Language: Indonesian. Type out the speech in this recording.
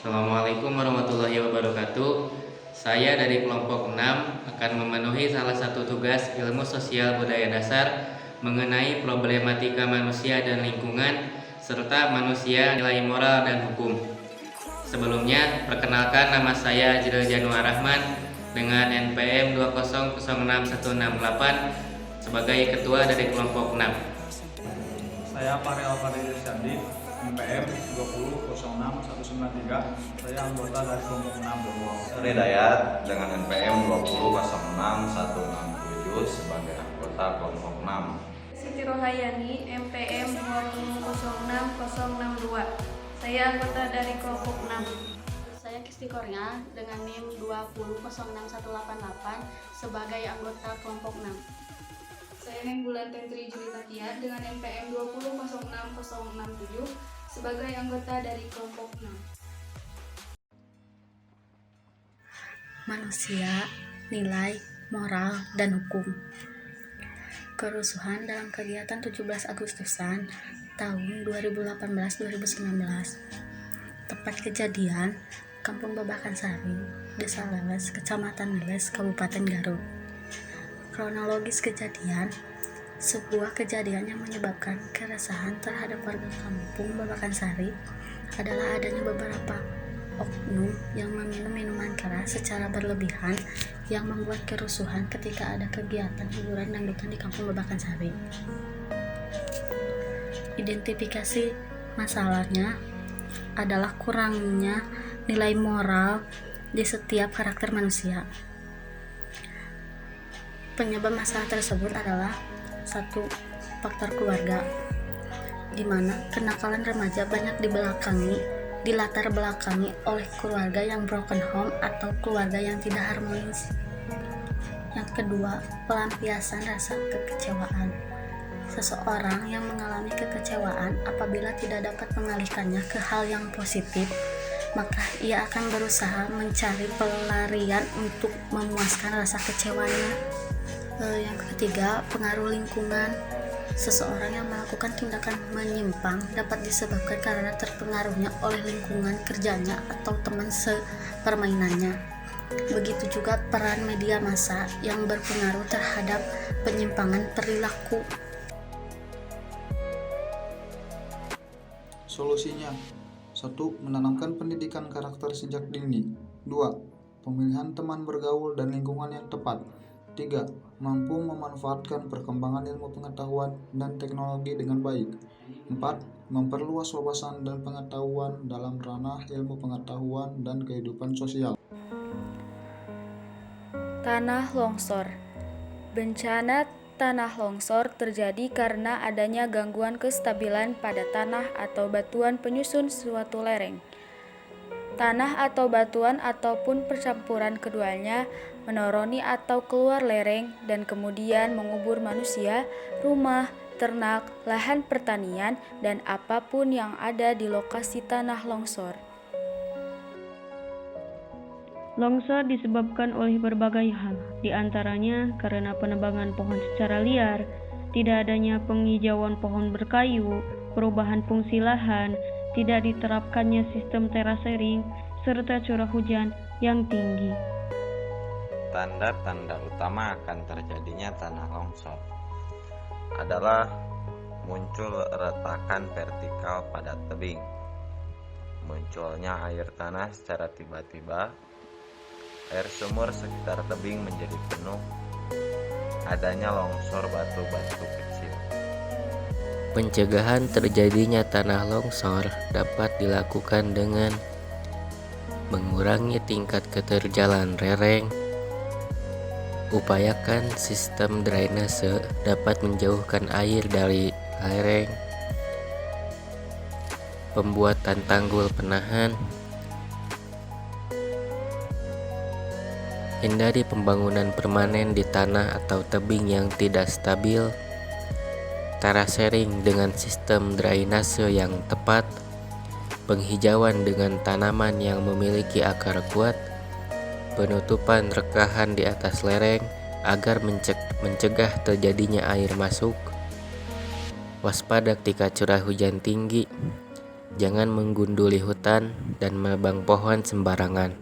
Assalamualaikum warahmatullahi wabarakatuh. Saya dari kelompok 6 akan memenuhi salah satu tugas ilmu sosial budaya dasar mengenai problematika manusia dan lingkungan serta manusia, nilai moral dan hukum. Sebelumnya, perkenalkan nama saya Ajril Januar Rahman dengan NPM 2006168 sebagai ketua dari kelompok 6. Saya Farel Fadil Syandi, NPM 2006193. Saya anggota dari kelompok 6. Sore Dayat dengan NPM 2006167 sebagai anggota kelompok 6. Siti Rohayani, MPM 2006062. Saya anggota dari kelompok 6. Saya Kisti Kornya dengan NIM 2006188 sebagai anggota kelompok 6. Saya Bulan Tentri Julita Tia dengan NPM 2006067 sebagai anggota dari kelompok 6. Manusia, nilai, moral, dan hukum. Kerusuhan dalam kegiatan 17 Agustusan tahun 2018-2019. Tepat kejadian, Kampung Babakan Sari, Desa Leles, Kecamatan Leles, Kabupaten Garut. Kronologis kejadian, sebuah kejadian yang menyebabkan keresahan terhadap warga Kampung Babakan Sari adalah adanya beberapa oknum yang meminum minuman keras secara berlebihan yang membuat kerusuhan ketika ada kegiatan hiburan dangdutan di Kampung Babakan Sari. Identifikasi masalahnya adalah kurangnya nilai moral di setiap karakter manusia. Penyebab masalah tersebut adalah satu, faktor keluarga, di mana kenakalan remaja banyak dilatar belakangi oleh keluarga yang broken home atau keluarga yang tidak harmonis. Yang kedua, pelampiasan rasa kekecewaan. Seseorang yang mengalami kekecewaan apabila tidak dapat mengalihkannya ke hal yang positif, maka ia akan berusaha mencari pelarian untuk memuaskan rasa kecewanya. Yang ketiga, pengaruh lingkungan. Seseorang yang melakukan tindakan menyimpang dapat disebabkan karena terpengaruhnya oleh lingkungan kerjanya atau teman sepermainannya. Begitu juga peran media massa yang berpengaruh terhadap penyimpangan perilaku. Solusinya: 1. Menanamkan pendidikan karakter sejak dini. 2. Pemilihan teman bergaul dan lingkungan yang tepat. 3. Mampu memanfaatkan perkembangan ilmu pengetahuan dan teknologi dengan baik. 4. Memperluas wawasan dan pengetahuan dalam ranah ilmu pengetahuan dan kehidupan sosial. Tanah longsor. Bencana tanah longsor terjadi karena adanya gangguan kestabilan pada tanah atau batuan penyusun suatu lereng. Tanah atau batuan ataupun percampuran keduanya menoroni atau keluar lereng dan kemudian mengubur manusia, rumah, ternak, lahan pertanian, dan apapun yang ada di lokasi tanah longsor. Longsor disebabkan oleh berbagai hal, di antaranya karena penebangan pohon secara liar, tidak adanya penghijauan pohon berkayu, perubahan fungsi lahan, tidak diterapkannya sistem terasering, serta curah hujan yang tinggi. Tanda-tanda utama akan terjadinya tanah longsor adalah muncul retakan vertikal pada tebing, munculnya air tanah secara tiba-tiba, air sumur sekitar tebing menjadi penuh, adanya longsor batu-batu kecil. Pencegahan terjadinya tanah longsor dapat dilakukan dengan mengurangi tingkat keterjalan lereng, upayakan sistem drainase dapat menjauhkan air dari lereng, pembuatan tanggul penahan, hindari pembangunan permanen di tanah atau tebing yang tidak stabil, terasering dengan sistem drainase yang tepat, penghijauan dengan tanaman yang memiliki akar kuat, penutupan rekahan di atas lereng agar mencegah terjadinya air masuk, waspada ketika curah hujan tinggi, Jangan menggunduli hutan dan menebang pohon sembarangan.